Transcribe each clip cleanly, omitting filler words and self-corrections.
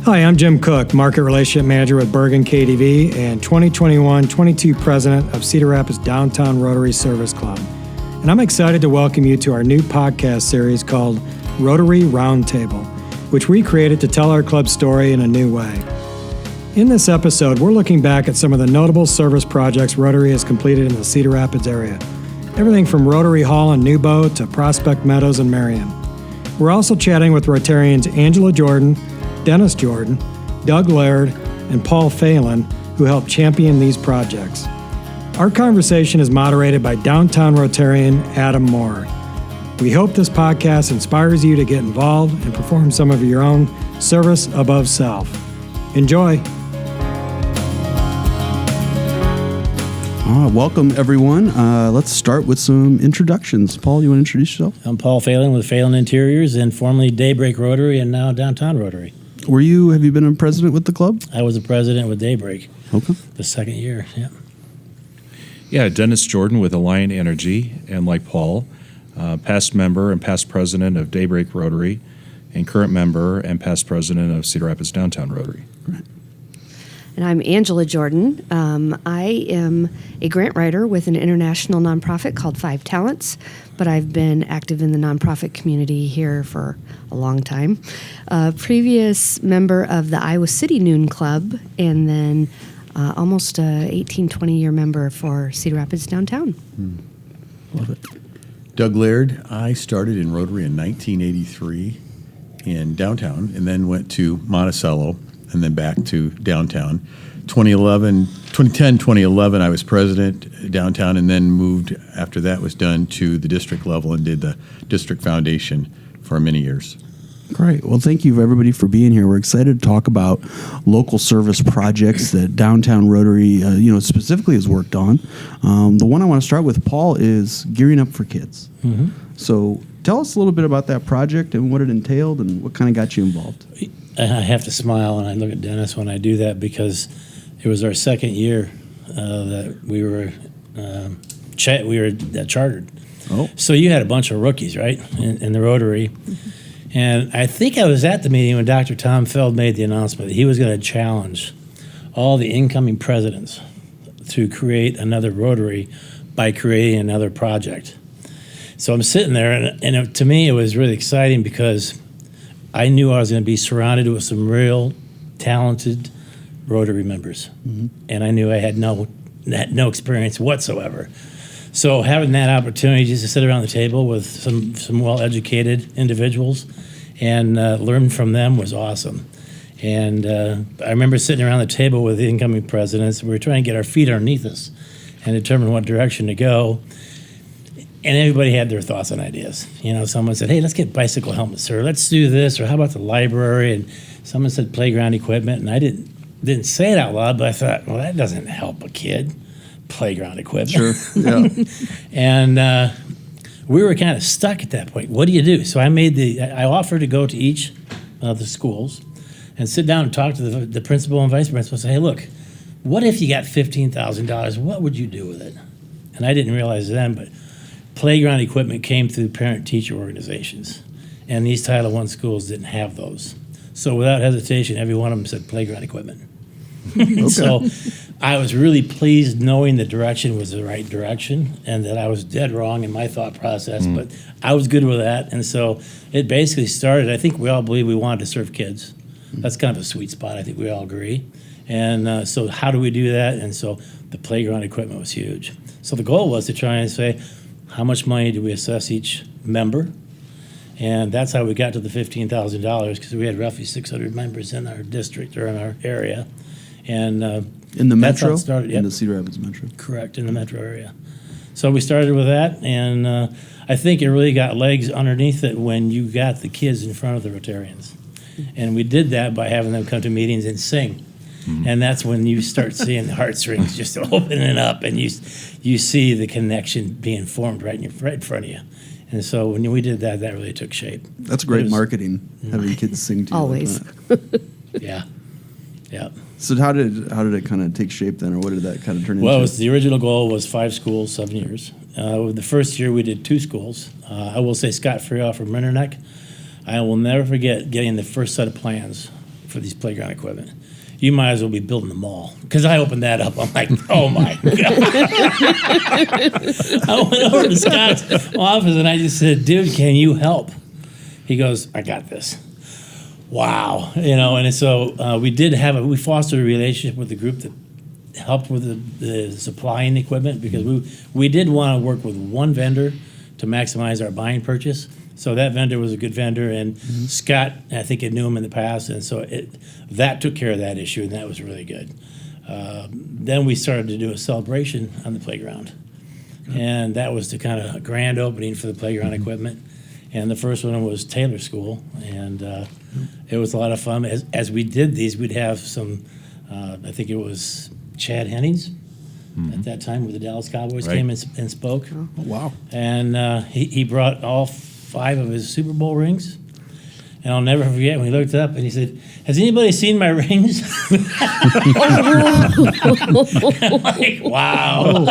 Hi, I'm Jim Cook, Market Relationship Manager with Bergen KDV and 2021-22 President of Cedar Rapids Downtown Rotary Service Club. And I'm excited to welcome you to our new podcast series called Rotary Roundtable, which we created to tell our club story in a new way. In this episode, we're looking back at some of the notable service projects Rotary has completed in the Cedar Rapids area. Everything from Rotary Hall in Newbow to Prospect Meadows in Marion. We're also chatting with Rotarians Angela Jordan, Dennis Jordan, Doug Laird, and Paul Phelan, who helped champion these projects. Our conversation is moderated by downtown Rotarian Adam Moore. We hope this podcast inspires you to get involved and perform some of your own service above self. Enjoy. Welcome, everyone. Let's start with some introductions. Paul, you want to introduce yourself? I'm Paul Phelan with Phelan Interiors and formerly Daybreak Rotary and now Downtown Rotary. Have you been a president with the club? I was a president with Daybreak. Okay. The second year, yeah. Yeah, Dennis Jordan with Alliant Energy, and like Paul, past member and past president of Daybreak Rotary, and current member and past president of Cedar Rapids Downtown Rotary. Right. And I'm Angela Jordan. I am a grant writer with an international nonprofit called Five Talents, but I've been active in the nonprofit community here for a long time. Previous member of the Iowa City Noon Club, and then almost a 18, 20-year member for Cedar Rapids Downtown. Love it. Doug Laird. I started in Rotary in 1983 in downtown and then went to Monticello and then back to downtown. 2010, 2011, I was president downtown and then moved, after that was done, to the district level and did the district foundation for many years. Great. Well, thank you, everybody, for being here. We're excited to talk about local service projects that Downtown Rotary, specifically has worked on. The one I want to start with, Paul, is Gearing Up for Kids. Mm-hmm. So tell us a little bit about that project and what it entailed and what kind of got you involved. I have to smile when I look at Dennis when I do that because it was our second year that we were chartered. Oh. So you had a bunch of rookies, right, in the Rotary. And I think I was at the meeting when Dr. Tom Feld made the announcement that he was going to challenge all the incoming presidents to create another Rotary by creating another project. So I'm sitting there, and to me it was really exciting because I knew I was going to be surrounded with some real talented Rotary members, mm-hmm. and I knew I had no experience whatsoever. So having that opportunity just to sit around the table with some well-educated individuals and learn from them was awesome. And I remember sitting around the table with the incoming presidents. We were trying to get our feet underneath us and determine what direction to go. And everybody had their thoughts and ideas. Someone said, hey, let's get bicycle helmets, or let's do this, or how about the library? And someone said playground equipment, and I didn't say it out loud, but I thought, well, that doesn't help a kid, playground equipment. Sure, yeah. And we were kind of stuck at that point. What do you do? So I offered to go to each of the schools and sit down and talk to the principal and vice principal and say, hey, look, what if you got $15,000? What would you do with it? And I didn't realize then, but playground equipment came through parent-teacher organizations, and these Title I schools didn't have those. So without hesitation, every one of them said playground equipment. Okay. So I was really pleased knowing the direction was the right direction and that I was dead wrong in my thought process, but I was good with that. And so it basically started, I think we all believe we wanted to serve kids. That's kind of a sweet spot, I think we all agree. And so how do we do that? And so the playground equipment was huge. So the goal was to try and say, how much money do we assess each member? And that's how we got to the $15,000 because we had roughly 600 members in our district or in our area. And in the metro? Started, yep. In the Cedar Rapids metro? Correct, in the metro area. So we started with that, and I think it really got legs underneath it when you got the kids in front of the Rotarians. And we did that by having them come to meetings and sing. Mm-hmm. And that's when you start seeing the heartstrings just opening up, and you see the connection being formed right in front of you. And so when we did that, that really took shape. That's great marketing, having kids sing to you. Always. Yeah. So how did it kind of take shape then, or what did that kind of turn into? Well, the original goal was 5 schools, 7 years. The first year we did 2 schools. I will say Scott Freehoff from Rinderneck. I will never forget getting the first set of plans for these playground equipment. You might as well be building the mall. Because I opened that up. I'm like, oh my God. I went over to Scott's office and I just said, dude, can you help? He goes, I got this. Wow. And so we fostered a relationship with the group that helped with the supplying equipment, because we did want to work with one vendor to maximize our buying purchase. So that vendor was a good vendor, and Scott, I think, had knew him in the past, and so that took care of that issue, and that was really good. Then we started to do a celebration on the playground, and that was the kind of grand opening for the playground equipment. And the first one was Taylor School, and it was a lot of fun. As we did these, we'd have some, I think it was Chad Hennings at that time, where the Dallas Cowboys came and spoke. Oh, wow. And he brought all 5 of his Super Bowl rings. And I'll never forget when he looked up and he said, "Has anybody seen my rings?" I'm like, wow.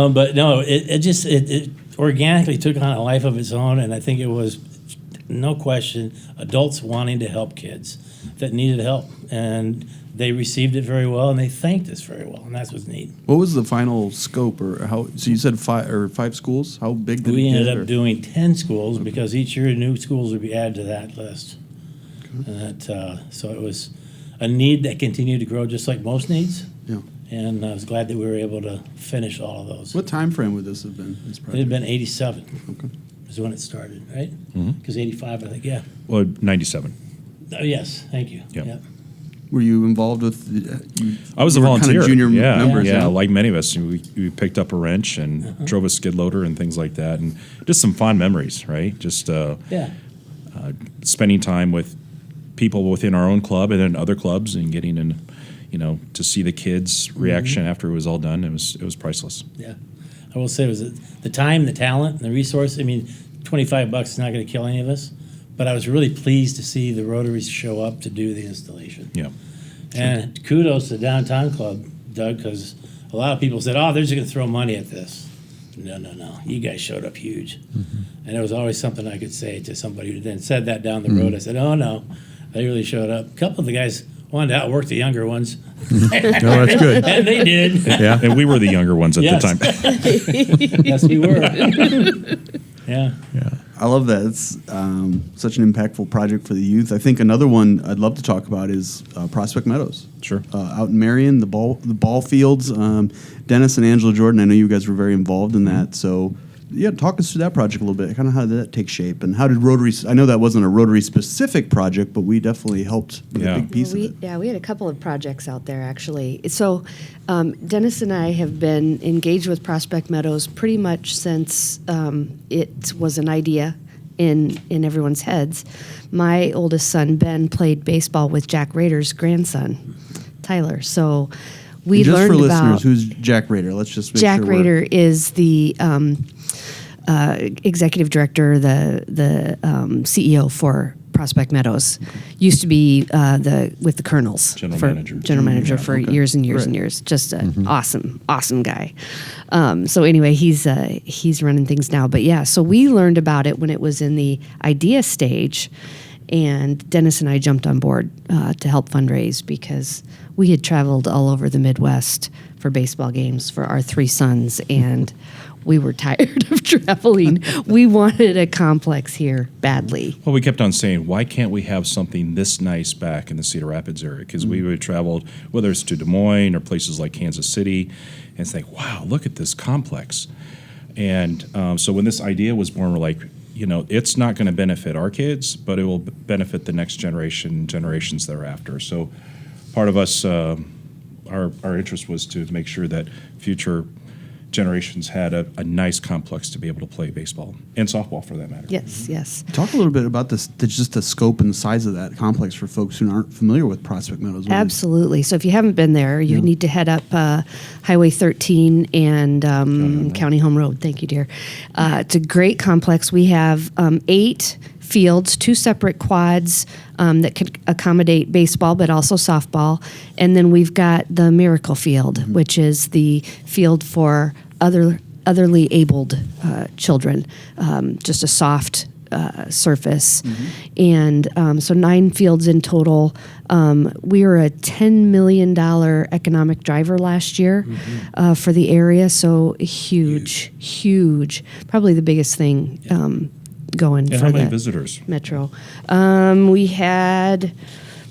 But no, it organically took on a life of its own. And I think it was, no question, adults wanting to help kids that needed help. And they received it very well, and they thanked us very well, and that's what's neat. What was the final scope, or how? So you said 5 schools. How big did we it get? We ended up doing 10 schools, because each year new schools would be added to that list. And that, so it was a need that continued to grow, just like most needs. Yeah. And I was glad that we were able to finish all of those. What time frame would this have been? This It project? had been 87. Okay. Is when it started, right? Because 85, I think, yeah. Well, 97. Oh, yes, thank you. Yep. Were you involved with? I was a you were volunteer. Kind of junior yeah, members. yeah, like many of us, we picked up a wrench and drove a skid loader and things like that, and just some fond memories, right? Just spending time with people within our own club and then other clubs, and getting in, to see the kids' reaction after it was all done. It was priceless. Yeah, I will say it was the time, the talent, and the resource. I mean, $25 is not going to kill any of us. But I was really pleased to see the Rotaries show up to do the installation. Yeah. And kudos to Downtown Club, Doug, because a lot of people said, "Oh, they're just going to throw money at this." No. You guys showed up huge. And there was always something I could say to somebody who then said that down the road. I said, "Oh, no, they really showed up." A couple of the guys wanted to outwork the younger ones. No, that's good. And they did. Yeah. And we were the younger ones at Yes. the time. Yes, we were. Yeah. I love that. It's such an impactful project for the youth. I think another one I'd love to talk about is Prospect Meadows. Sure. Out in Marion, the ball fields. Dennis and Angela Jordan, I know you guys were very involved in that. So, yeah, talk us through that project a little bit. Kind of how did that take shape, and how did Rotary? I know that wasn't a Rotary specific project, but we definitely helped with a big piece of it. Yeah, we had a couple of projects out there, actually. So Dennis and I have been engaged with Prospect Meadows pretty much since it was an idea in everyone's heads. My oldest son, Ben, played baseball with Jack Rader's grandson, Tyler. So we And just learned for about... listeners, who's Jack Rader? Let's just make Jack sure Rader is the executive director, the CEO for Prospect Meadows. Used to be with the Colonels, General manager. for years and years and years. Just an awesome guy. So anyway, he's running things now. But yeah, so we learned about it when it was in the idea stage, and Dennis and I jumped on board to help fundraise, because we had traveled all over the Midwest for baseball games for our 3 sons, and we were tired of traveling. We wanted a complex here badly. Well, we kept on saying, why can't we have something this nice back in the Cedar Rapids area? Because we would travel, whether it's to Des Moines or places like Kansas City, and it's like, wow, look at this complex. And so when this idea was born, we're like, it's not going to benefit our kids, but it will benefit the next generations thereafter. So part of us, our interest was to make sure that future generations had a nice complex to be able to play baseball and softball, for that matter. Yes. Talk a little bit about just the scope and the size of that complex for folks who aren't familiar with Prospect Meadows. Absolutely. So if you haven't been there, you need to head up Highway 13 and County Home Road. Thank you, dear. It's a great complex. We have 8 fields, 2 separate quads that can accommodate baseball, but also softball. And then we've got the Miracle Field, which is the field for otherly abled children. Just a soft surface. And so 9 fields in total. We were a $10 million economic driver last year for the area, so huge. Probably the biggest thing going And for how many the visitors? Metro. We had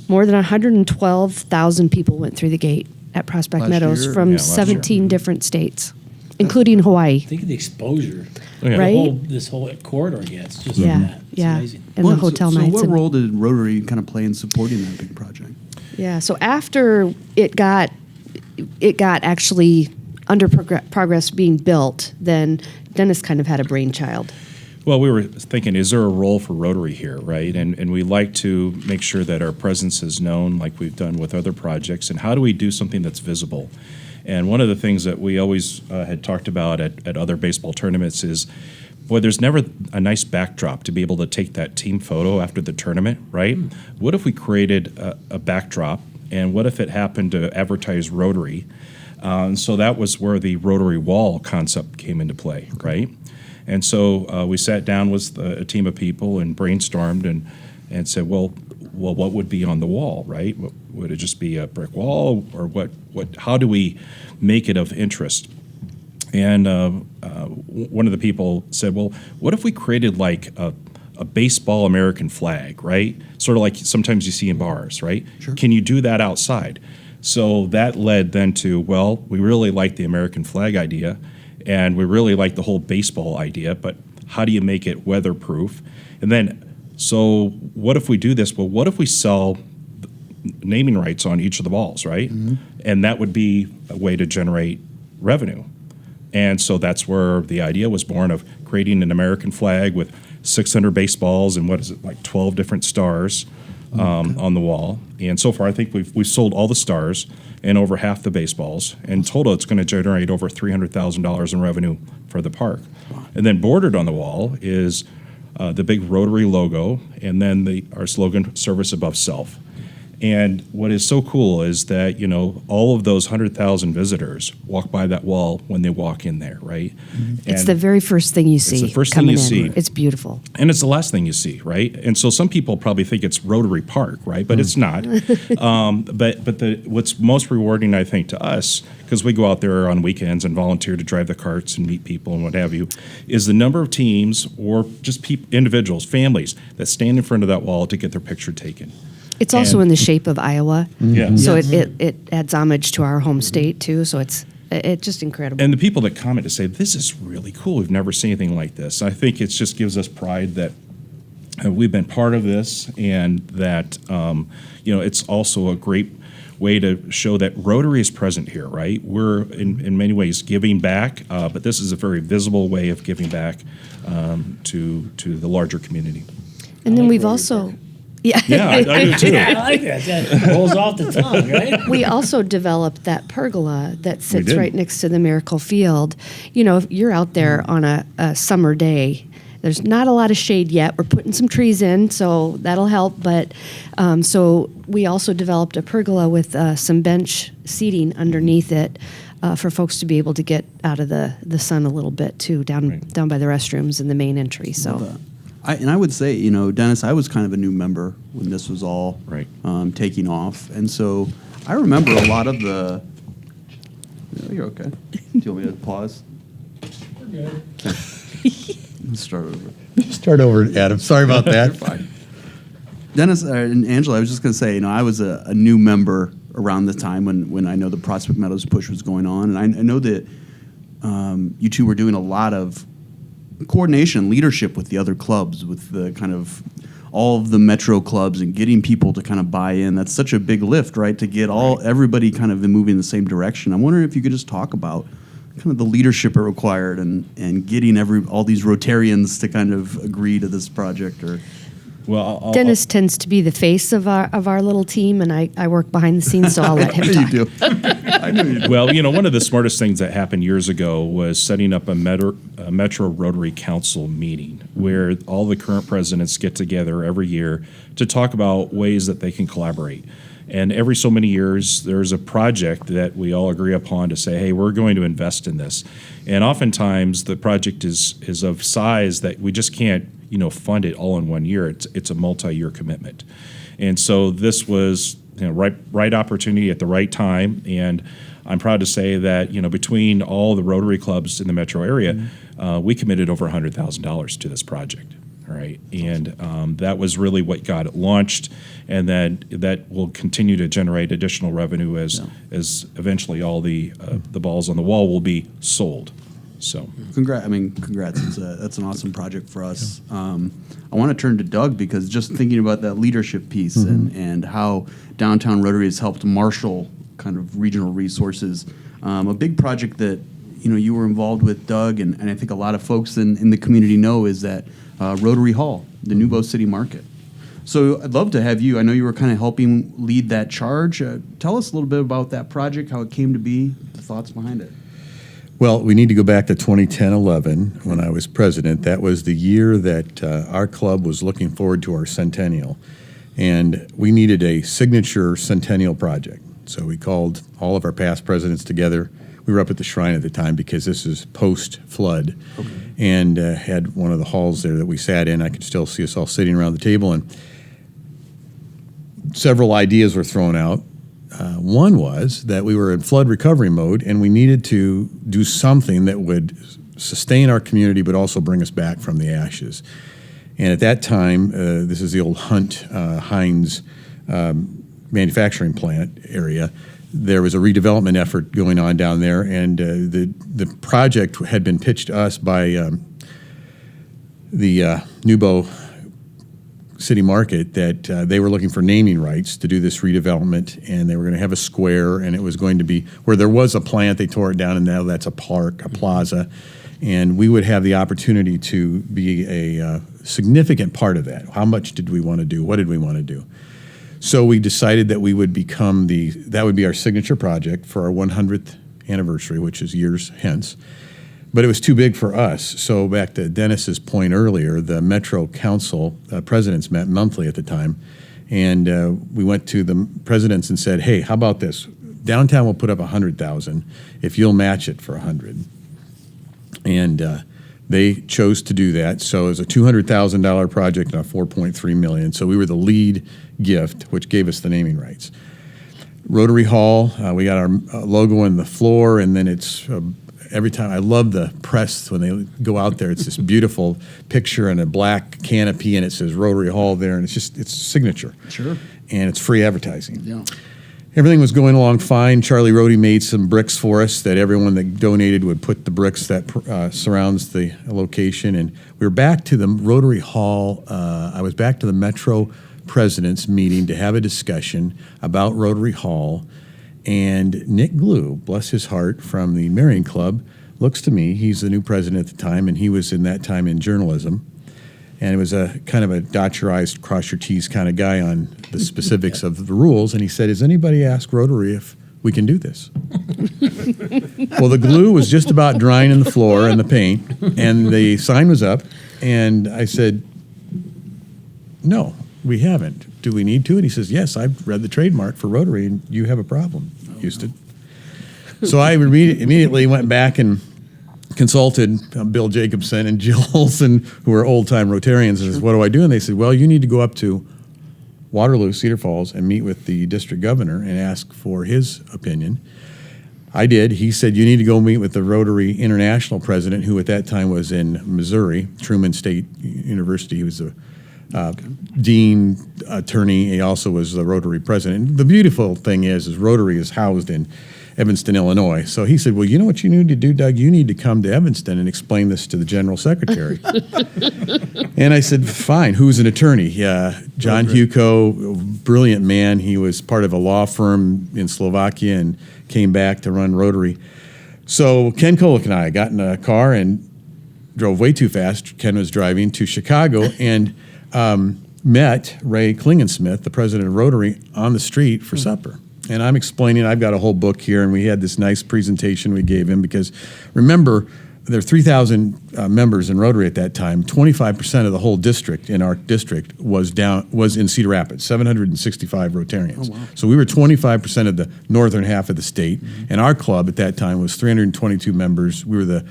more than 112,000 people went through the gate at Prospect Last Meadows year? from Yeah, last year. 17 different states, including Hawaii. Think of the exposure. Oh, yeah. Right? This whole corridor gets just Yeah, from that. It's yeah. amazing. And Well, the hotel so nights. what and- role did Rotary kind of play in supporting that big project? Yeah. So after it got actually under progress being built, then Dennis kind of had a brainchild. Well, we were thinking, is there a role for Rotary here, right? And we like to make sure that our presence is known like we've done with other projects. And how do we do something that's visible? And one of the things that we always had talked about at other baseball tournaments is, boy, there's never a nice backdrop to be able to take that team photo after the tournament, right? What if we created a backdrop, and what if it happened to advertise Rotary? And so that was where the Rotary Wall concept came into play, right? And so we sat down with a team of people and brainstormed and said, well, what would be on the wall, right? Would it just be a brick wall, or what? How do we make it of interest? And one of the people said, well, what if we created like a baseball American flag, right? Sort of like sometimes you see in bars, right? Sure. Can you do that outside? So that led then to, well, we really like the American flag idea, and we really like the whole baseball idea, but how do you make it weatherproof? And then, so what if we do this? Well, what if we sell naming rights on each of the balls, right? And that would be a way to generate revenue. And so that's where the idea was born of creating an American flag with 600 baseballs and 12 different stars on the wall. And so far, I think we've sold all the stars and over half the baseballs. In total, it's going to generate over $300,000 in revenue for the park. And then bordered on the wall is the big Rotary logo, and then our slogan, "Service Above Self." And what is so cool is that, all of those 100,000 visitors walk by that wall when they walk in there, right? It's And- the very first thing you see. the first thing coming you in. see. It's beautiful. And it's the last thing you see, right? And so some people probably think it's Rotary Park, right? But it's not. But what's most rewarding, I think, to us, because we go out there on weekends and volunteer to drive the carts and meet people and what have you, is the number of teams or just individuals, families that stand in front of that wall to get their picture taken. It's also And- in the shape of Iowa. Yeah. So it adds homage to our home state too. So it's just incredible. And the people that comment to say, this is really cool. We've never seen anything like this. I think it just gives us pride that we've been part of this, and that, it's also a great way to show that Rotary is present here, right? We're in many ways giving back, but this is a very visible way of giving back to the larger community. And then like we've Rotary also, Park. yeah, Yeah, I do too. Yeah, I like that. That rolls off the tongue, right? we also developed that pergola that sits did. right next to the Miracle Field. If you're out there on a summer day, there's not a lot of shade yet. We're putting some trees in, so that'll help. But so we also developed a pergola with some bench seating underneath it for folks to be able to get out of the sun a little bit too, down by the restrooms and the main entry. So. I would say, Dennis, I was kind of a new member when this was all Right. taking off. And so I remember a lot of the... No, you're okay. Do you want me to pause? We're good. Let's start over. Start over, Adam. Sorry about that. Dennis and Angela, I was just going to say, I was a new member around the time when I know the Prospect Meadows push was going on. And I know that you two were doing a lot of coordination, leadership with the other clubs, with the kind of all of the metro clubs, and getting people to kind of buy in. That's such a big lift, right? To get everybody kind of moving in the same direction. I'm wondering if you could just talk about kind of the leadership it required and getting all these Rotarians to kind of agree to this project. Or Well, Dennis tends to be the face of our little team, and I work behind the scenes, so I'll let him talk. you do. I know you do. Well, one of the smartest things that happened years ago was setting up a Metro Rotary Council meeting where all the current presidents get together every year to talk about ways that they can collaborate. And every so many years, there's a project that we all agree upon to say, hey, we're going to invest in this. And oftentimes, the project is of size that we just can't fund it all in 1 year. It's a multi-year commitment. And so this was right opportunity at the right time. And I'm proud to say that between all the Rotary clubs in the metro area, we committed over $100,000 to this project. All right, and that was really what got it launched, and then that will continue to generate additional revenue as eventually all the balls on the wall will be sold. So, congrats! That's an awesome project for us. I want to turn to Doug because just thinking about that leadership piece and how Downtown Rotary has helped marshal kind of regional resources. A big project that you were involved with, Doug, and I think a lot of folks in the community know is that Rotary Hall, the Nouveau City Market. So I'd love to have you. I know you were kind of helping lead that charge. Tell us a little bit about that project, how it came to be, the thoughts behind it. Well, we need to go back to 2010-11 when I was president. That was the year that our club was looking forward to our centennial, and we needed a signature centennial project. So we called all of our past presidents together. We were up at the Shrine at the time because this is post-flood, and had one of the halls there that we sat in. I could still see us all sitting around the table, and several ideas were thrown out. One was that we were in flood recovery mode, and we needed to do something that would sustain our community but also bring us back from the ashes. And at that time, this is the old Heinz manufacturing plant area. There was a redevelopment effort going on down there, and the project had been pitched to us by the Nouveau City Market that they were looking for naming rights to do this redevelopment, and they were going to have a square, and it was going to be where there was a plant, they tore it down, and now that's a park, a plaza, and we would have the opportunity to be a significant part of that. How much did we want to do? What did we want to do? So we decided that we would become that would be our signature project for our 100th anniversary, which is years hence. But it was too big for us. So back to Dennis's point earlier, the Metro Council presidents met monthly at the time, and we went to the presidents and said, "Hey, how about this? Downtown will put up $100,000 if you'll match it for $100,000." And they chose to do that. So it was a $200,000 project and a $4.3 million. So we were the lead gift, which gave us the naming rights. Rotary Hall, we got our logo on the floor, and then it's every time. I love the press when they go out there. It's this beautiful picture and a black canopy, and it says Rotary Hall there, and it's signature. Sure. And it's free advertising. Yeah. Everything was going along fine. Charlie Rohde made some bricks for us that everyone that donated would put the bricks that surrounds the location. And we were back to the Rotary Hall. I was back to the Metro President's meeting to have a discussion about Rotary Hall. And Nick Glue, bless his heart, from the Marion Club, looks to me. He's the new president at the time, and he was in that time in journalism. And it was a kind of a dot your I's, cross your T's kind of guy on the specifics of the rules. And he said, "Has anybody asked Rotary if we can do this?" Well, the glue was just about drying in the floor and the paint, and the sign was up. And I said, "No, we haven't. Do we need to?" And he says, "Yes, I've read the trademark for Rotary, and you have a problem, Houston." So I immediately went back and consulted Bill Jacobson and Jill Olson, who are old-time Rotarians, and says, "What do I do?" And they said, "Well, you need to go up to Waterloo, Cedar Falls, and meet with the district governor and ask for his opinion." I did. He said, "You need to go meet with the Rotary International president," who at that time was in Missouri, Truman State University. He was a dean, attorney. He also was the Rotary president. The beautiful thing is Rotary is housed in Evanston, Illinois. So he said, "Well, you know what you need to do, Doug? You need to come to Evanston and explain this to the general secretary." And I said, "Fine. Who's an attorney?" John Huco, brilliant man. He was part of a law firm in Slovakia and came back to run Rotary. So Ken Kolick and I got in a car and drove way too fast. Ken was driving to Chicago and met Ray Klingensmith, the president of Rotary, on the street for supper. And I'm explaining, I've got a whole book here, and we had this nice presentation we gave him because, remember, there are 3,000 members in Rotary at that time. 25% of the whole district in our district was in Cedar Rapids, 765 Rotarians. Oh, wow. So we were 25% of the northern half of the state, and our club at that time was 322 members. We were the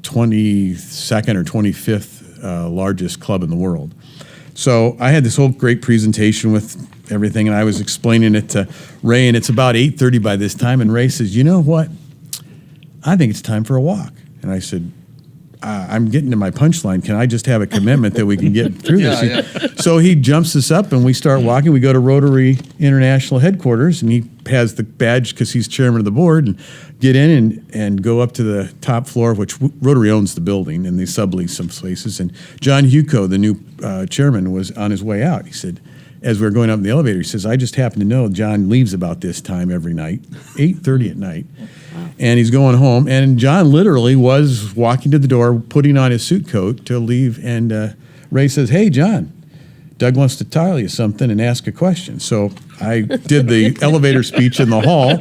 22nd or 25th largest club in the world. So I had this whole great presentation with everything, and I was explaining it to Ray, and it's about 8:30 by this time, and Ray says, you know what? I think it's time for a walk. And I said, I'm getting to my punchline. Can I just have a commitment that we can get through this? So he jumps us up, and we start walking. We go to Rotary International headquarters, and he has the badge because he's chairman of the board, and get in and go up to the top floor, which Rotary owns the building, and they sublease some places. And John Huco, the new chairman, was on his way out. He said, as we were going up in the elevator, he says, I just happen to know John leaves about this time every night, 8:30 at night. And he's going home. And John literally was walking to the door, putting on his suit coat to leave. And Ray says, hey, John, Doug wants to tell you something and ask a question. So I did the elevator speech in the hall.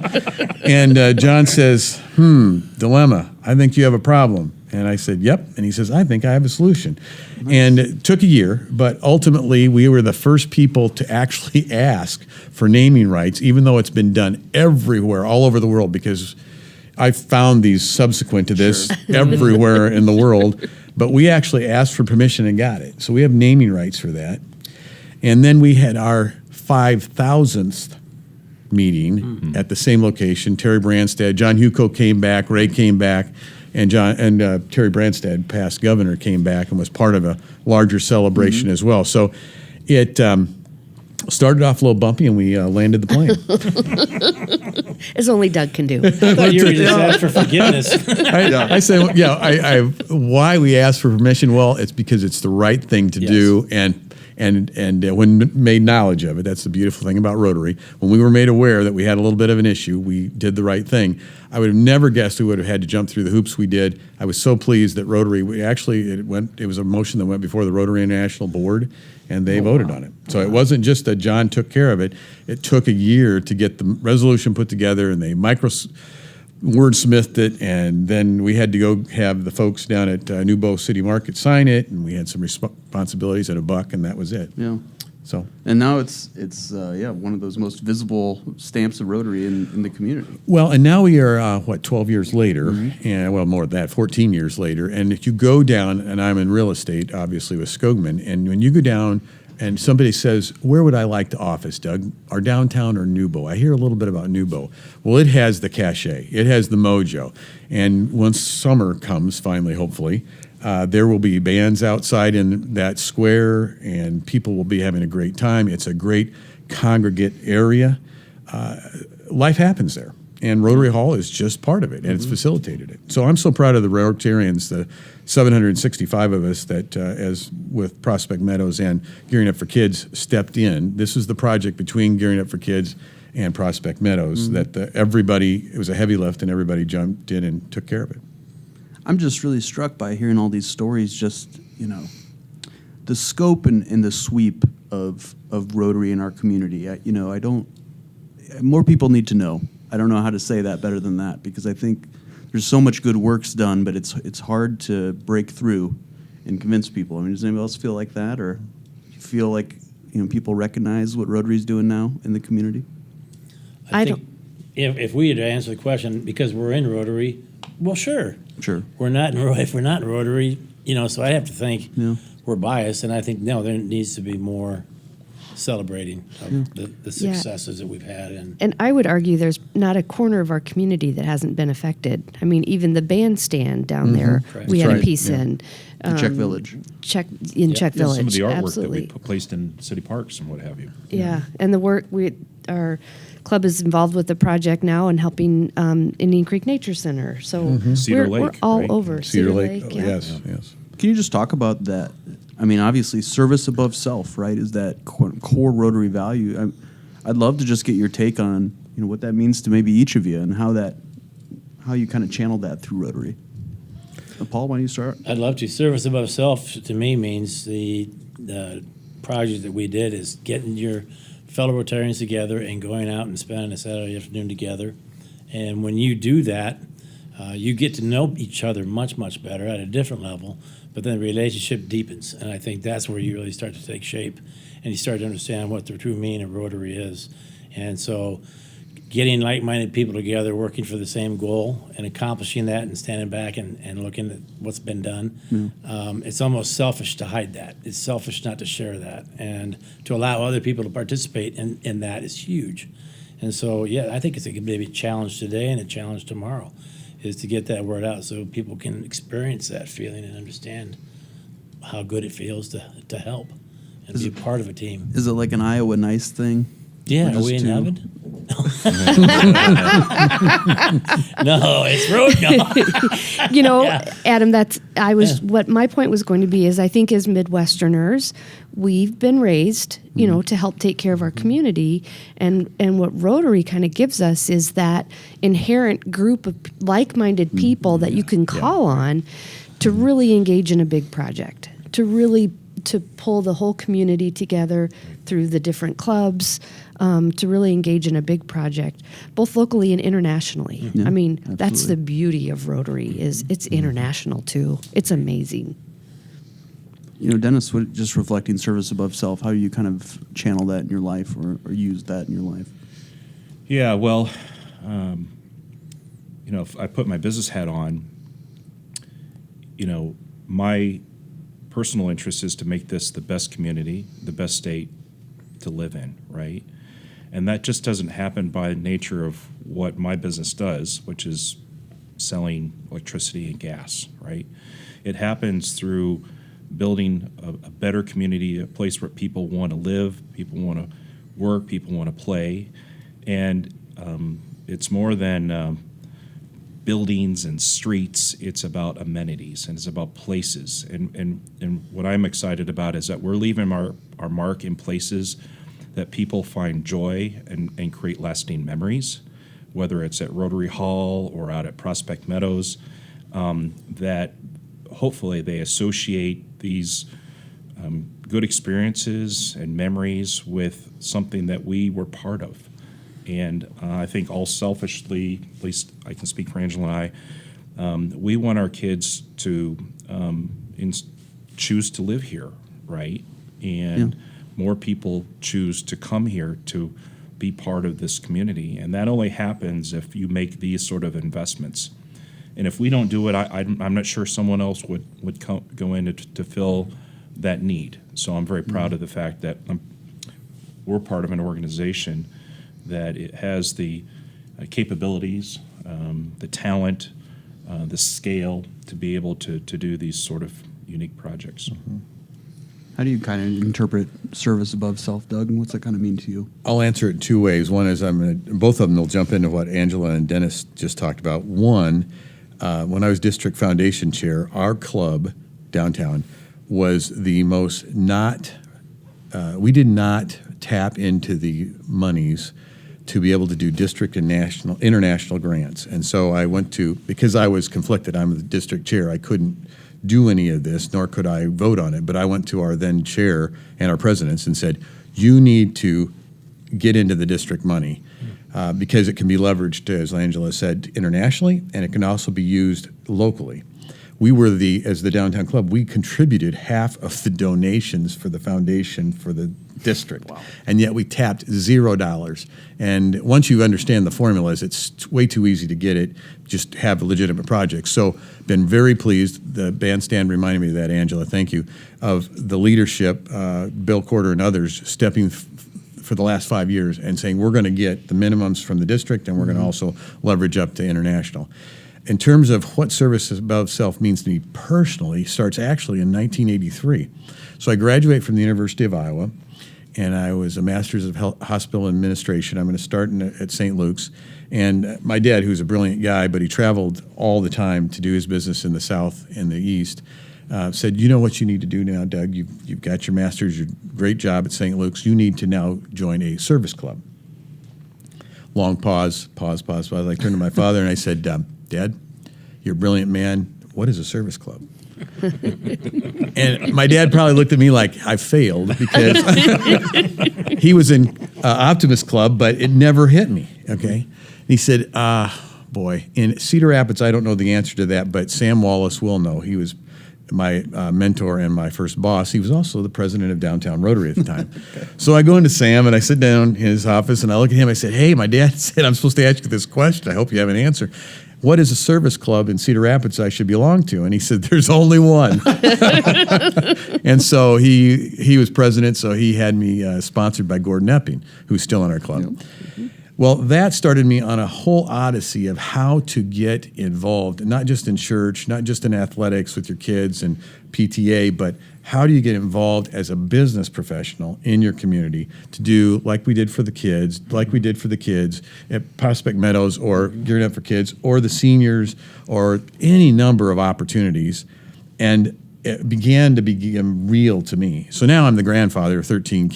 And John says, dilemma. I think you have a problem. And I said, yep. And he says, I think I have a solution. Nice. And it took a year, but ultimately we were the first people to actually ask for naming rights, even though it's been done everywhere, all over the world, because I found these subsequent to this everywhere in the world. But we actually asked for permission and got it. So we have naming rights for that. And then we had our 5,000th meeting at the same location. Terry Branstad, John Huco came back, Ray came back, and Terry Branstad, past governor, came back and was part of a larger celebration as well. So it started off a little bumpy, and we landed the plane. As only Doug can do. I thought you were just asked for forgiveness. I say, why we asked for permission? Well, it's because it's the right thing to do, and when made knowledge of it, that's the beautiful thing about Rotary. When we were made aware that we had a little bit of an issue, we did the right thing. I would have never guessed we would have had to jump through the hoops we did. I was so pleased that Rotary, it was a motion that went before the Rotary International Board, and they voted on it. So it wasn't just that John took care of it. It took a year to get the resolution put together, and they wordsmithed it, and then we had to go have the folks down at New Bow City Market sign it, and we had some responsibilities at $1, and that was it. Yeah. So. And now it's one of those most visible stamps of Rotary in the community. Well, and now we are 12 years later, and more than that, 14 years later. And if you go down, and I'm in real estate, obviously with Skogman, and when you go down and somebody says, where would I like to office, Doug? Our downtown or New Bow? I hear a little bit about New Bow. Well, it has the cachet. It has the mojo. And once summer comes, finally, hopefully, there will be bands outside in that square, and people will be having a great time. It's a great congregate area. Life happens there. And Rotary Hall is just part of it, and it's facilitated it. So I'm so proud of the Rotarians, the 765 of us that, as with Prospect Meadows and Gearing Up for Kids, stepped in. This is the project between Gearing Up for Kids and Prospect Meadows that it was a heavy lift, and everybody jumped in and took care of it. I'm just really struck by hearing all these stories, just, the scope and the sweep of Rotary in our community. More people need to know. I don't know how to say that better than that, because I think there's so much good work's done, but it's hard to break through and convince people. I mean, does anybody else feel like that, or you feel like people recognize what Rotary's doing now in the community? I think if we had to answer the question, because we're in Rotary, well, sure. We're not if we're not in Rotary, so I have to think we're biased, and I think there needs to be more celebrating of the successes that we've had. And I would argue there's not a corner of our community that hasn't been affected. I mean, even the bandstand down there, we had a piece in. Czech Village. Czech Village, some of the artwork absolutely. that we placed in city parks and what have you. Yeah, and the work our club is involved with the project now and helping Indian Creek Nature Center. So Cedar we're Lake, all right? over. Cedar Lake, yeah. yes. Can you just talk about that? I mean, obviously, service above self, right, is that core Rotary value. I'd love to just get your take on, what that means to maybe each of you, and how you kind of channel that through Rotary. Paul, why don't you start? I'd love to. Service above self to me means the project that we did is getting your fellow Rotarians together and going out and spending a Saturday afternoon together. And when you do that, you get to know each other much, much better at a different level, but then the relationship deepens. And I think that's where you really start to take shape, and you start to understand what the true meaning of Rotary is. And so getting like-minded people together, working for the same goal, and accomplishing that, and standing back and looking at what's been done. It's almost selfish to hide that. It's selfish not to share that, and to allow other people to participate in that is huge. And so, yeah, I think it's maybe a challenge today and a challenge tomorrow, is to get that word out so people can experience that feeling and understand how good it feels to help and be a part of a team. Is it like an Iowa Nice thing? Yeah, Or are we in just two? heaven? No, it's road. No. Adam, what my point was going to be is I think as Midwesterners, we've been raised, to help take care of our community. And what Rotary kind of gives us is that inherent group of like-minded people that you can call on to really engage in a big project, to pull the whole community together through the different clubs, to really engage in a big project, both locally and internationally. Yeah, I mean, that's absolutely. the beauty of Rotary, is it's international too. It's amazing. Dennis, just reflecting service above self, how you kind of channel that in your life or use that in your life? Yeah, well, if I put my business hat on, my personal interest is to make this the best community, the best state to live in, right? And that just doesn't happen by nature of what my business does, which is selling electricity and gas, right? It happens through building a better community, a place where people want to live, people want to work, people want to play. And it's more than buildings and streets. It's about amenities, and it's about places. And what I'm excited about is that we're leaving our mark in places that people find joy and create lasting memories, whether it's at Rotary Hall or out at Prospect Meadows, that hopefully they associate these good experiences and memories with something that we were part of. And I think all selfishly, at least I can speak for Angela and I, we want our kids to choose to live here, right? And more people choose to come here to be part of this community. And that only happens if you make these sort of investments. And if we don't do it, I'm not sure someone else would go in to fill that need. So I'm very proud of the fact that we're part of an organization that it has the capabilities, the talent, the scale to be able to do these sort of unique projects. How do you kind of interpret service above self, Doug? What's that kind of mean to you? I'll answer it two ways. One is both of them will jump into what Angela and Dennis just talked about. One, when I was district foundation chair, our club downtown was the most we did not tap into the monies to be able to do district and international grants. And so I went because I was conflicted, I'm the district chair, I couldn't do any of this, nor could I vote on it, but I went to our then chair and our presidents and said, you need to get into the district money because it can be leveraged, as Angela said, internationally, and it can also be used locally. We were as the downtown club, we contributed half of the donations for the foundation for the district. Wow. And yet we tapped $0. And once you understand the formulas, it's way too easy to get it, just have a legitimate project. So been very pleased. The bandstand reminded me of that, Angela, thank you, of the leadership, Bill Corder and others stepping for the last 5 years and saying we're going to get the minimums from the district and we're going to also leverage up to international. In terms of what service above self means to me personally, starts actually in 1983. So I graduate from the University of Iowa, and I was a master's of hospital administration. I'm going to start at St. Luke's. And my dad, who's a brilliant guy, but he traveled all the time to do his business in the South and the East, said, you know what you need to do now, Doug? You've got your master's, your great job at St. Luke's. You need to now join a service club. Long pause. I turned to my father and I said, Dad, you're a brilliant man. What is a service club? And my dad probably looked at me like I failed because he was in Optimist Club, but it never hit me, okay? And he said, boy, in Cedar Rapids, I don't know the answer to that, but Sam Wallace will know. He was my mentor and my first boss, he was also the president of Downtown Rotary at the time. So I go into Sam and I sit down in his office and I look at him. I said, "Hey, my dad said I'm supposed to ask you this question. I hope you have an answer. What is a service club in Cedar Rapids I should belong to?" And he said, "There's only one." And so he was president, so he had me sponsored by Gordon Epping, who's still in our club. Yep. Mm-hmm. Well, that started me on a whole odyssey of how to get involved, not just in church, not just in athletics with your kids and PTA, but how do you get involved as a business professional in your community to do like we did for the kids, at Prospect Meadows or Gearing Up for Kids or the seniors or any number of opportunities. And it began to become real to me. So now I'm the grandfather of 13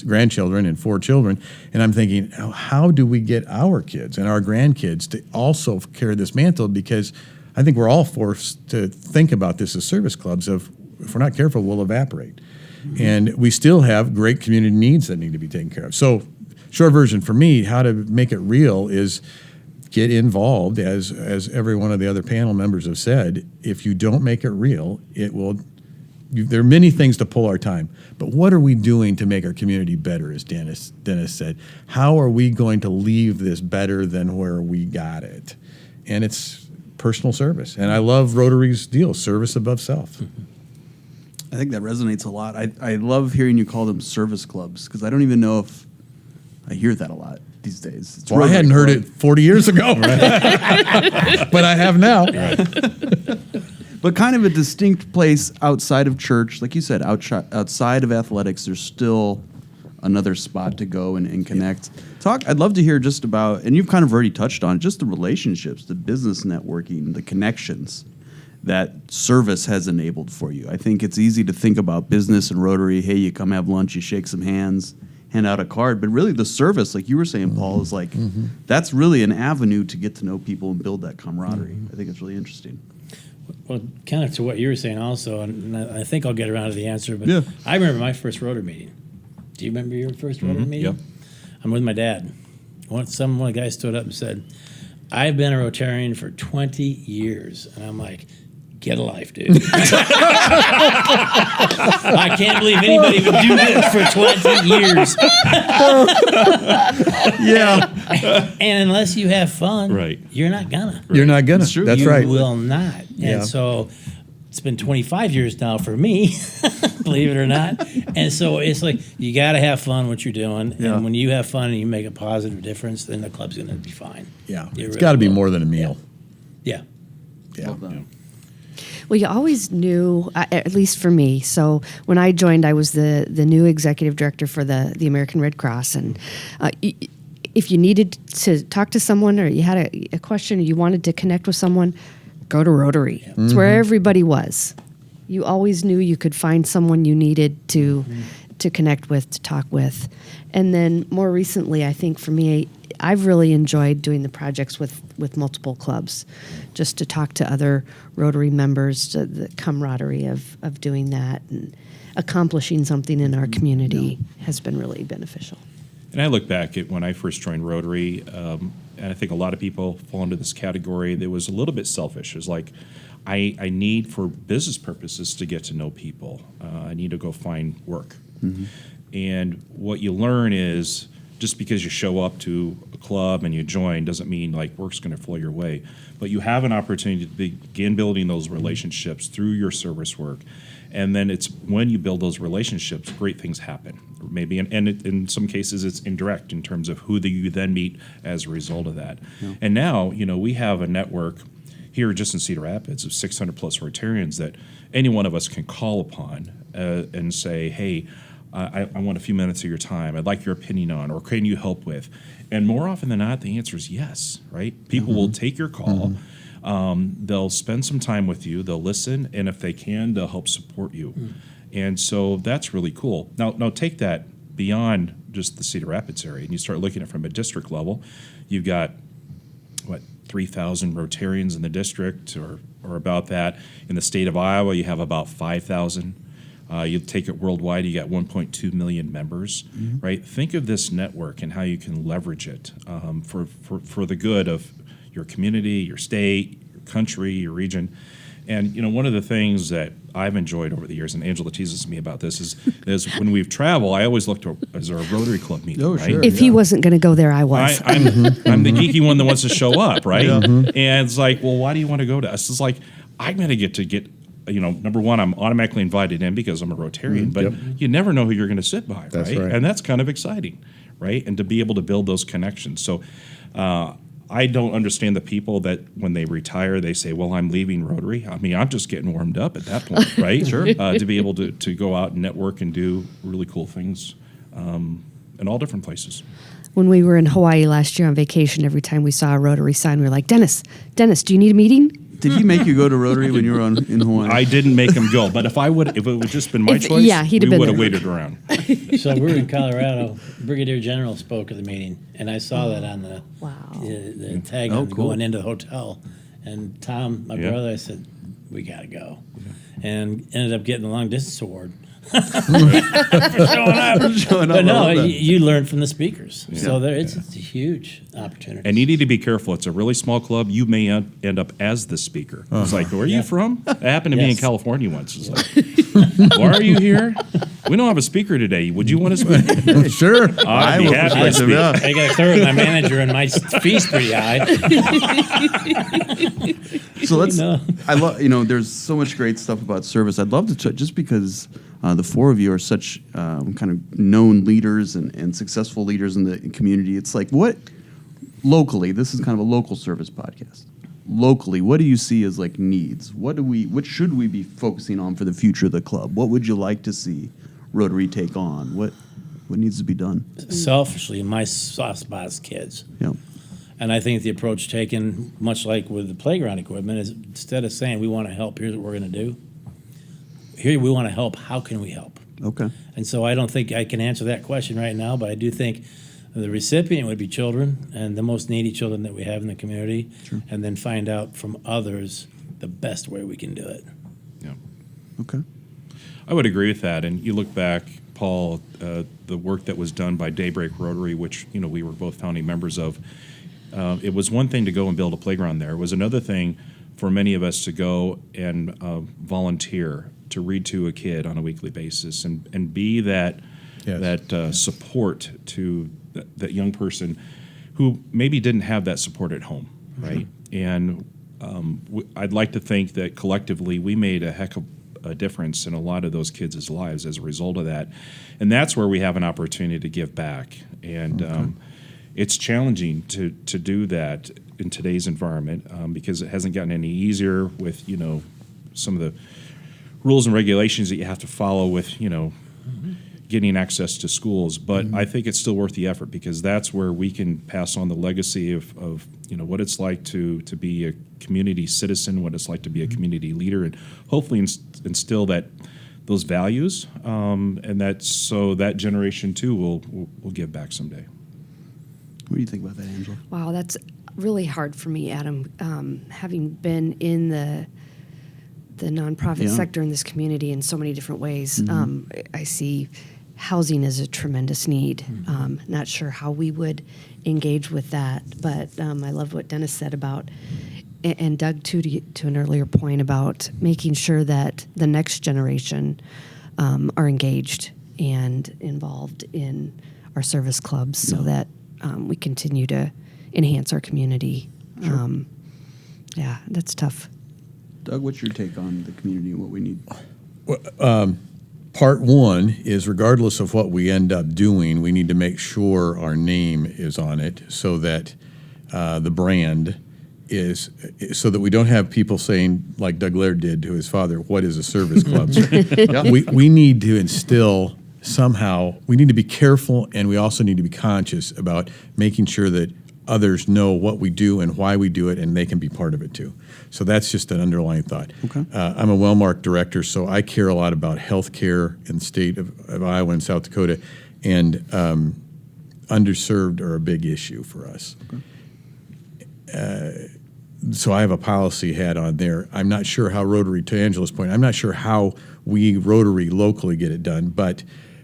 grandchildren and 4 children, and I'm thinking, how do we get our kids and our grandkids to also carry this mantle? Because I think we're all forced to think about this as service clubs of, if we're not careful, we'll evaporate. Mm-hmm. And we still have great community needs that need to be taken care of. So short version for me, how to make it real is get involved, as every one of the other panel members have said. If you don't make it real, there are many things to pull our time, but what are we doing to make our community better, as Dennis said? How are we going to leave this better than where we got it? And it's personal service. And I love Rotary's deal, service above self. I think that resonates a lot. I love hearing you call them service clubs, because I don't even know if I hear that a lot these days. Well, I hadn't heard it 40 years ago, but I have now. Right. But kind of a distinct place outside of church, like you said, outside of athletics. There's still another spot to go and connect. I'd love to hear just about, and you've kind of already touched on, just the relationships, the business networking, the connections that service has enabled for you. I think it's easy to think about business and Rotary. Hey, you come have lunch, you shake some hands, hand out a card, but really the service, like you were saying, Paul, is like, that's really an avenue to get to know people and build that camaraderie. I think it's really interesting. Well, kind of to what you were saying also, and I think I'll get around to the answer, but yeah. I remember my first Rotary meeting. Do you remember your first Rotary meeting? Yep. I'm with my dad. One of the guys stood up and said, "I've been a Rotarian for 20 years." And I'm like, get a life, dude. I can't believe anybody would do this for 20 years. Yeah. And unless you have fun, right, you're not gonna. You're not gonna. That's right. You will not. Yeah. And so it's been 25 years now for me, believe it or not. And so it's like, you got to have fun what you're doing. Yeah. And when you have fun and you make a positive difference, then the club's going to be fine. Yeah. It's really got to be more than a meal. Yeah. Yeah. Well, you always knew, at least for me. So when I joined, I was the new executive director for the American Red Cross. And if you needed to talk to someone, or you had a question, or you wanted to connect with someone, go to Rotary. Yeah. It's where everybody was. You always knew you could find someone you needed to connect with, to talk with. And then more recently, I think for me, I've really enjoyed doing the projects with multiple clubs, just to talk to other Rotary members, to the camaraderie of doing that and accomplishing something in our community has been really beneficial. And I look back at when I first joined Rotary, and I think a lot of people fall into this category that was a little bit selfish. It's like, I need, for business purposes, to get to know people. I need to go find work. Mm-hmm. And what you learn is, just because you show up to a club and you join doesn't mean like work's going to flow your way. But you have an opportunity to begin building those relationships through your service work. And then it's when you build those relationships, great things happen. Maybe, in some cases, it's indirect in terms of who you then meet as a result of that. Yeah. And now, we have a network here just in Cedar Rapids of 600 plus Rotarians that any one of us can call upon and say, hey, I want a few minutes of your time. I'd like your opinion on, or can you help with? And more often than not, the answer is yes, right? People will take your call. They'll spend some time with you. They'll listen. And if they can, they'll help support you. And so that's really cool. Now take that beyond just the Cedar Rapids area, and you start looking at it from a district level. You've got, 3,000 Rotarians in the district, or about that. In the state of Iowa, you have about 5,000. You take it worldwide, you got 1.2 million members, right? Think of this network and how you can leverage it for the good of your community, your state, your country, your region. And one of the things that I've enjoyed over the years, and Angela teases me about this, is when we travel, I always look to as our Rotary Club meeting. Oh, right? sure. If he wasn't going to go there, I was. I'm the geeky one that wants to show up, right? And it's like, well, why do you want to go to us? It's like, I'm going to get. Number one, I'm automatically invited in because I'm a Rotarian, but you never know who you're going to sit by, That's right? right. And that's kind of exciting, right? And to be able to build those connections. So I don't understand the people that when they retire, they say, well, I'm leaving Rotary. I mean, I'm just getting warmed up at that point, right? Sure. To be able to go out and network and do really cool things in all different places. When we were in Hawaii last year on vacation, every time we saw a Rotary sign, we were like, Dennis, do you need a meeting? Did he make you go to Rotary when you were in Hawaii? I didn't make him go, but if it would just been my If- choice, yeah, he'd have we been would have there. waited around. So we were in Colorado. Brigadier General spoke at the meeting, and I saw that on the Wow. the tag Oh, on cool. going into the hotel. And Tom, my Yeah. brother, I said, we got to go. And ended up getting the long distance award. Showing up, But I no, love that. you learn from the speakers. So it's a huge opportunity. And you need to be careful. It's a really small club. You may end up as the speaker. It's like, where are you from? It happened to me in Yes. California once. It's like, why are you here? We don't have a speaker today. Would you want to speak? Sure. I'd be happy to speak. I got to clear with my manager, and my fee's pretty high. So let's. No. I love. There's so much great stuff about service. I'd love to just because the four of you are such kind of known leaders and successful leaders in the community. It's like what locally. This is kind of a local service podcast. Locally, what do you see as like needs? What should we be focusing on for the future of the club? What would you like to see Rotary take on? What needs to be done? Selfishly, my soft spot is kids. Yeah. And I think the approach taken, much like with the playground equipment, is instead of saying we want to help, here's what we're going to do. Here we want to help. How can we help? Okay. And so I don't think I can answer that question right now, but I do think the recipient would be children and the most needy children that we have in the community, and then find out from others the best way we can do it. Yeah. Okay. I would agree with that. And you look back, Paul, the work that was done by Daybreak Rotary, which we were both founding members of. It was one thing to go and build a playground there. It was another thing for many of us to go and volunteer to read to a kid on a weekly basis and be that support to that young person who maybe didn't have that support at home, right? And I'd like to think that collectively we made a heck of a difference in a lot of those kids' lives as a result of that. And that's where we have an opportunity to give back. And it's challenging to do that in today's environment because it hasn't gotten any easier with, some of the rules and regulations that you have to follow with, getting access to schools. But I think it's still worth the effort because that's where we can pass on the legacy of what it's like to be a community citizen, what it's like to be a community leader, and hopefully instill those values, and that generation too will give back someday. What do you think about that, Angela? Wow, that's really hard for me, Adam. Having been in the nonprofit sector in this community in so many different ways, I see housing as a tremendous need. Not sure how we would engage with that, but I love what Dennis said about, and Doug too, to an earlier point about making sure that the next generation are engaged and involved in our service clubs so that we continue to enhance our community. Yeah, that's tough. Doug, what's your take on the community and what we need? Part one is regardless of what we end up doing, we need to make sure our name is on it so that the brand is, so that we don't have people saying, like Doug Laird did to his father, what is a service club? We need to instill somehow, we need to be careful, and we also need to be conscious about making sure that others know what we do and why we do it, and they can be part of it too. So that's just an underlying thought. Okay. I'm a Wellmark director, so I care a lot about healthcare in the state of Iowa and South Dakota, and underserved are a big issue for us. Okay. So I have a policy hat on there. I'm not sure how Rotary, to Angela's point, I'm not sure how we Rotary locally get it done, but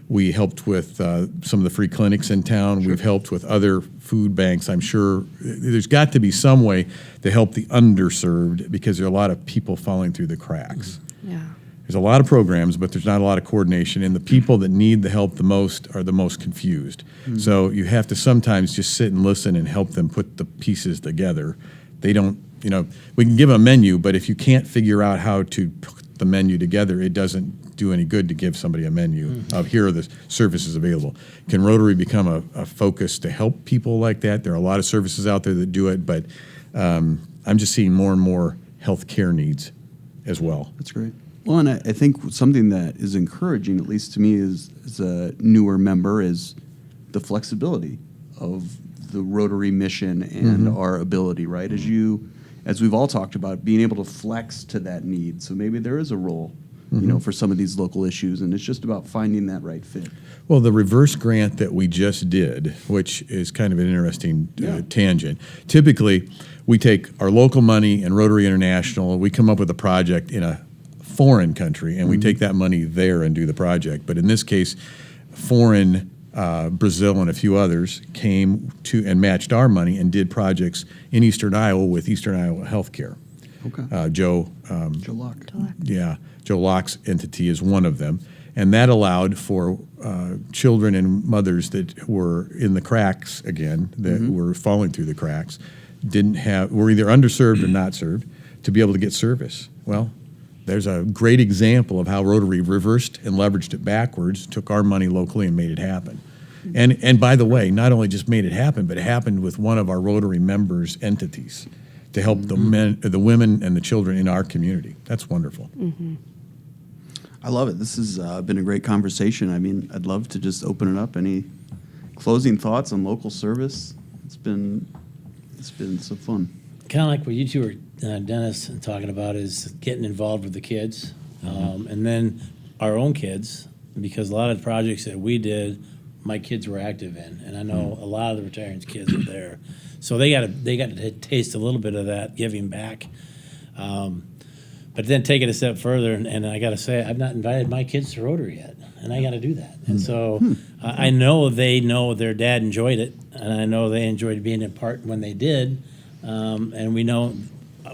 We helped with some of the free clinics in town. Sure. We've helped with other food banks. I'm sure there's got to be some way to help the underserved because there are a lot of people falling through the cracks. Yeah. There's a lot of programs, but there's not a lot of coordination, and the people that need the help the most are the most confused. Mm-hmm. So you have to sometimes just sit and listen and help them put the pieces together. They don't, we can give them a menu, but if you can't figure out how to put the menu together, it doesn't do any good to give somebody a menu of here are the services available. Can Rotary become a focus to help people like that? There are a lot of services out there that do it, but I'm just seeing more and more health care needs as well. That's great. Well, and I think something that is encouraging, at least to me as a newer member, is the flexibility of the Rotary mission and our ability, right? As we've all talked about, being able to flex to that need. So maybe there is a role, for some of these local issues, and it's just about finding that right fit. Well, the reverse grant that we just did, which is kind of an interesting tangent. Typically, we take our local money and Rotary International, we come up with a project in a foreign country, and we take that money there and do the project. But in this case, foreign Brazil and a few others came to and matched our money and did projects in Eastern Iowa with Eastern Iowa Healthcare. Okay. Joe Locke. Yeah, Joe Locke's entity is one of them, and that allowed for children and mothers that were in the cracks again, that were falling through the cracks, were either underserved or not served, to be able to get service. Well, there's a great example of how Rotary reversed and leveraged it backwards, took our money locally and made it happen. And by the way, not only just made it happen, but it happened with one of our Rotary members' entities to help the women and the children in our community. That's wonderful. Mm-hmm. I love it. This has been a great conversation. I mean, I'd love to just open it up. Any closing thoughts on local service? It's been so fun. Kind of like what you two were, Dennis, talking about is getting involved with the kids, and then our own kids, because a lot of the projects that we did, my kids were active in, and I know a lot of the Rotarians' kids were there, so they got to taste a little bit of that giving back. But then take it a step further, and I got to say, I've not invited my kids to Rotary yet, and I got to do that. And so I know they know their dad enjoyed it, and I know they enjoyed being a part when they did. And we know,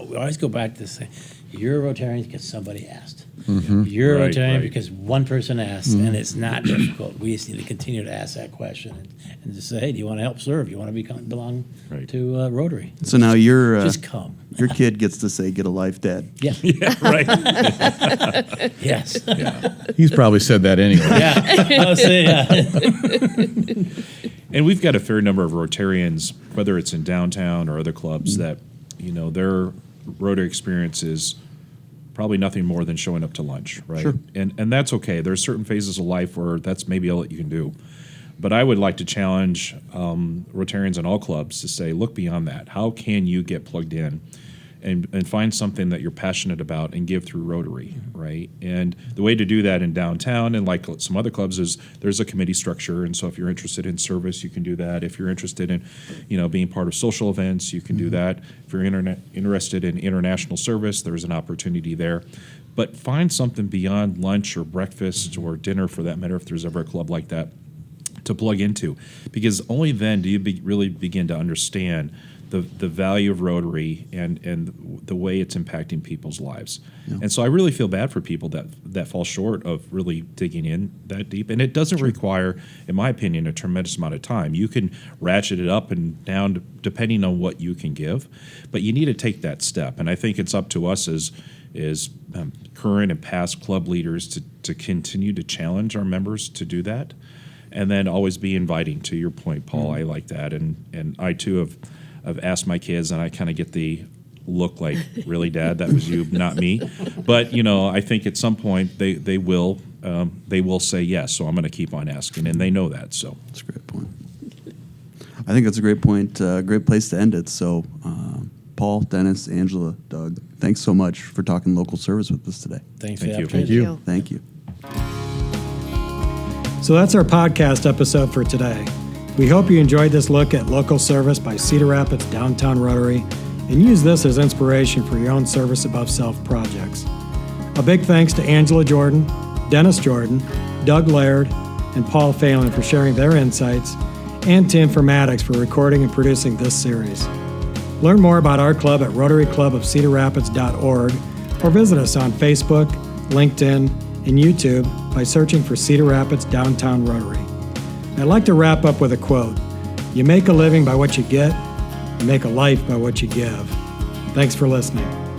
we always go back to say, you're a Rotarian because somebody asked. You're a Rotarian because one person asked, and it's not difficult. We just need to continue to ask that question and just say, hey, do you want to help serve? You want to belong to Rotary? So now just come. Your kid gets to say, get a life, Dad. Yeah. Right. Yes. Yeah. He's probably said that anyway. Yeah. I'll say, And we've got a fair number of Rotarians, whether it's in downtown or other clubs, that, their Rotary experience is probably nothing more than showing up to lunch, right? Sure. And that's okay. There's certain phases of life where that's maybe all that you can do. But I would like to challenge Rotarians in all clubs to say, look beyond that. How can you get plugged in and find something that you're passionate about and give through Rotary, right? And the way to do that in downtown and like some other clubs is there's a committee structure. And so if you're interested in service, you can do that. If you're interested in, being part of social events, you can do that. If you're interested in international service, there's an opportunity there. But find something beyond lunch or breakfast or dinner, for that matter, if there's ever a club like that, to plug into, because only then do you really begin to understand the value of Rotary and the way it's impacting people's lives. Yeah. And so I really feel bad for people that fall short of really digging in that deep. And it doesn't require, in my opinion, a tremendous amount of time. You can ratchet it up and down depending on what you can give, but you need to take that step. And I think it's up to us as current and past club leaders to continue to challenge our members to do that. And then always be inviting, to your point, Paul. I like that. And I, too, have asked my kids, and I kind of get the look like, really, Dad, that was you, not me. But, I think at some point they will say yes, so I'm going to keep on asking, and they know that. So that's a great point. I think that's a great point, great place to end it. So, Paul, Dennis, Angela, Doug, thanks so much for talking local service with us today. Thanks Thank for you. the opportunity. Thank you. So that's our podcast episode for today. We hope you enjoyed this look at local service by Cedar Rapids Downtown Rotary and use this as inspiration for your own service above self projects. A big thanks to Angela Jordan, Dennis Jordan, Doug Laird, and Paul Phelan for sharing their insights, and to Informatics for recording and producing this series. Learn more about our club at rotaryclubofcedarrapids.org or visit us on Facebook, LinkedIn, and YouTube by searching for Cedar Rapids Downtown Rotary. I'd like to wrap up with a quote. You make a living by what you get, you make a life by what you give. Thanks for listening.